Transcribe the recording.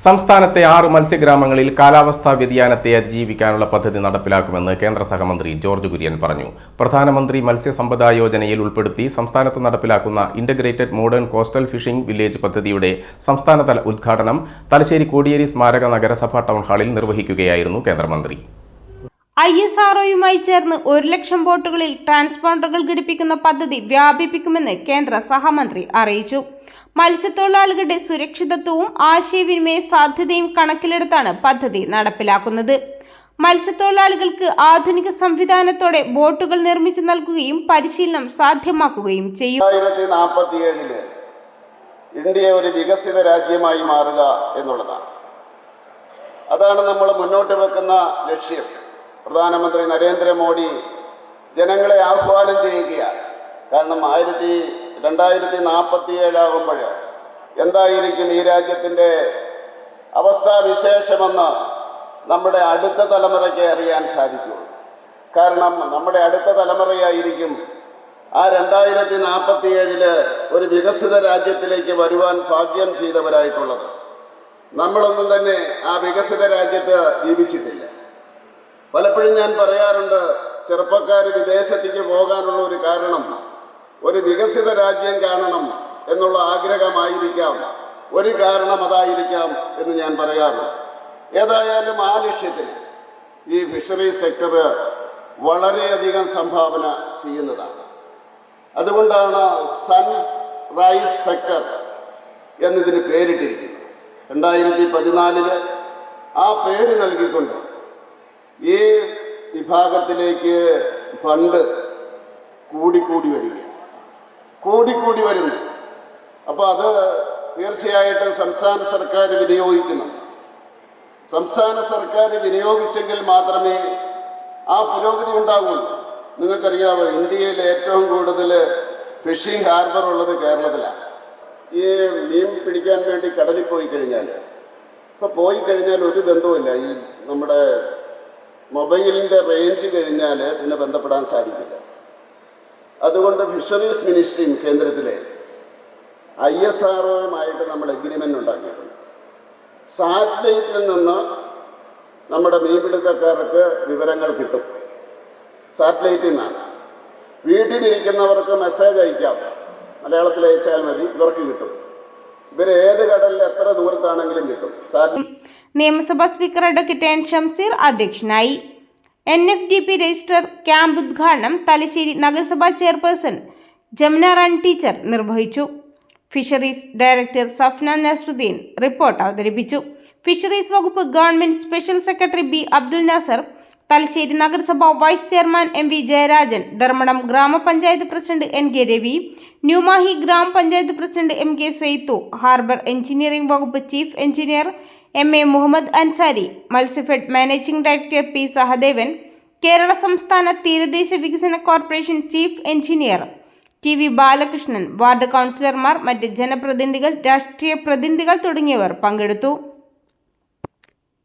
സംസ്ഥാനത്തെ 6 മത്സ്യഗ്രാമങ്ങളിൽ കാലാവസ്ഥാ വ്യതിയാനത്തെ അതിജീവിക്കാനുള്ള പദ്ധതി നടപ്പിലാക്കുമെന്ന് കേന്ദ്ര സഹമന്ത്രി ജോർജ് കുര്യൻ പറഞ്ഞു. പ്രധാനമന്ത്രി മത്സ്യസമ്പദാ യോജനയിൽ ഉൾപ്പെടുത്തി സംസ്ഥാനത്ത് നടപ്പിലാക്കുന്ന integrated modern coastal phishing village പദ്ധതിയുടെ സംസ്ഥാനതല ഉദ്ഘാടനം തലശ്ശേരി കോടിയേരി സ്മാരക നഗരസഭാ ടൗൺ ഹാളിൽ നിർവഹിക്കുകയായിരുന്നു കേന്ദ്രമന്ത്രി. ISROയുമായി ചേർന്ന് 1 ലക്ഷം ബോട്ടുകളിൽ ട്രാൻസ്പോണ്ടറുകൾ ഘടിപ്പിക്കുന്ന പദ്ധതി വ്യാപിപ്പിക്കുമെന്ന് കേന്ദ്ര സഹമന്ത്രി അറിയിച്ചു. മത്സ്യത്തൊഴിലാളികളുടെ സുരക്ഷിതത്വവും ആശയവിനിമയ സാധ്യതയും കണക്കിലെടുത്താണ് പദ്ധതി നടപ്പിലാക്കുന്നത്. മത്സ്യത്തൊഴിലാളികൾക്ക് ആധുനിക സംവിധാനത്തോടെ ബോട്ടുകൾ നിർമ്മിച്ചു നൽകുകയും പരിശീലനം സാധ്യമാക്കുകയും ചെയ്യും. 2047 ഇന്ത്യ ഒരു വികസിത രാജ്യമായി മാറുക എന്നുള്ളതാണ്. അതാണ് നമ്മൾ മുന്നോട്ട് വെക്കുന്ന ലക്ഷ്യം. പ്രധാനമന്ത്രി നരേന്ദ്രമോദി ജനങ്ങളെ ആഹ്വാനം ചെയ്യുകയാണ്. കാരണം 2047 ആകുമ്പോൾ എന്തായിരിക്കും ഈ രാജ്യത്തിൻ്റെ അവസ്ഥാവിശേഷമെന്ന് നമ്മുടെ അടുത്ത തലമുറയ്ക്ക് അറിയാൻ സാധിക്കുള്ളൂ. കാരണം നമ്മുടെ അടുത്ത തലമുറയായിരിക്കും ആ 2047 ഒരു വികസിത രാജ്യത്തിലേക്ക് വരുവാൻ ഭാഗ്യം ചെയ്തവരായിട്ടുള്ളത്. നമ്മളൊന്നും തന്നെ ആ വികസിത രാജ്യത്ത് ജീവിച്ചിട്ടില്ല. പലപ്പോഴും ഞാൻ പറയാറുണ്ട്, ചെറുപ്പക്കാർ വിദേശത്തേക്ക് പോകാനുള്ള ഒരു കാരണം ഒരു വികസിത രാജ്യം കാണണം എന്നുള്ള ആഗ്രഹമായിരിക്കാം, ഒരു കാരണം അതായിരിക്കാം എന്ന് ഞാൻ പറയാറുണ്ട്. ഏതായാലും ആ ലക്ഷ്യത്തിൽ ഈ ഫിഷറീസ് സെക്ടർ വളരെയധികം സംഭാവന ചെയ്യുന്നതാണ്. അതുകൊണ്ടാണ് സൺറൈസ് സെക്ടർ എന്നതിന് പേരിട്ടിരിക്കുന്നത്. 2014 ആ പേര് നൽകിക്കൊണ്ട് ഈ വിഭാഗത്തിലേക്ക് ഫണ്ട് കൂടിക്കൂടി വരുന്നു. അപ്പോൾ അത് തീർച്ചയായിട്ടും സംസ്ഥാന സർക്കാർ വിനിയോഗിക്കുന്നു. സംസ്ഥാന സർക്കാർ വിനിയോഗിച്ചെങ്കിൽ മാത്രമേ ആ പുരോഗതി ഉണ്ടാവുള്ളൂ. നിങ്ങൾക്കറിയാമോ, ഇന്ത്യയിൽ ഏറ്റവും കൂടുതൽ ഫിഷിംഗ് ഹാർബർ ഉള്ളത് കേരളത്തിലാണ്. ഈ മീൻ പിടിക്കാൻ വേണ്ടി കടലിൽ പോയി കഴിഞ്ഞാൽ ഒരു ബന്ധവുമില്ല. ഈ നമ്മുടെ മൊബൈലിൻ്റെ റേഞ്ച് കഴിഞ്ഞാൽ പിന്നെ ബന്ധപ്പെടാൻ സാധിക്കില്ല. അതുകൊണ്ട് ഫിഷറീസ് മിനിസ്ട്രിയും കേന്ദ്രത്തിലെ ISROയുമായിട്ട് നമ്മൾ എഗ്രിമെൻ്റ് ഉണ്ടാക്കിയിട്ടുണ്ട്. സാറ്റലൈറ്റിൽ നിന്ന് നമ്മുടെ മീൻപിടുത്തക്കാർക്ക് വിവരങ്ങൾ കിട്ടും. സാറ്റലൈറ്റിൽ നിന്നാണ്. വീട്ടിലിരിക്കുന്നവർക്ക് മെസ്സേജ് അയക്കാം, മലയാളത്തിൽ അയച്ചാൽ മതി, ഇവർക്ക് കിട്ടും. ഇവർ ഏത് കടലിൽ എത്ര ദൂരത്താണെങ്കിലും കിട്ടും. നിയമസഭാ സ്പീക്കർ അഡ്വക്കേറ്റ് N. ഷംസീർ അധ്യക്ഷനായി. NFDP രജിസ്റ്റർ ക്യാമ്പ് ഉദ്ഘാടനം തലശ്ശേരി നഗരസഭാ ചെയർപേഴ്സൺ ജമുന റാണി ടീച്ചർ നിർവഹിച്ചു. Fisheries director Safna Nasruddin report അവതരിപ്പിച്ചു. ഫിഷറീസ് വകുപ്പ് government special secretary B. Abdul Nasar, Thalassery നഗരസഭ vice chairman MV Jayarajan, Dharmadam ഗ്രാമപഞ്ചായത്ത് പ്രസിഡന്റ് NK രവി, ന്യൂമാഹി ഗ്രാമപഞ്ചായത്ത് president MK Saidu, harbour engineering വകുപ്പ് chief engineer MA Muhammad Ansari, Matsyafed managing director P. Sahadevan, Kerala സംസ്ഥാന തീരദേശ വികസന corporation chief engineer TV. Balakrishnan, ward കൗൺസിലർമാർ, മറ്റ് ജനപ്രതിനിധികൾ, രാഷ്ട്രീയ പ്രതിനിധികൾ തുടങ്ങിയവർ പങ്കെടുത്തു.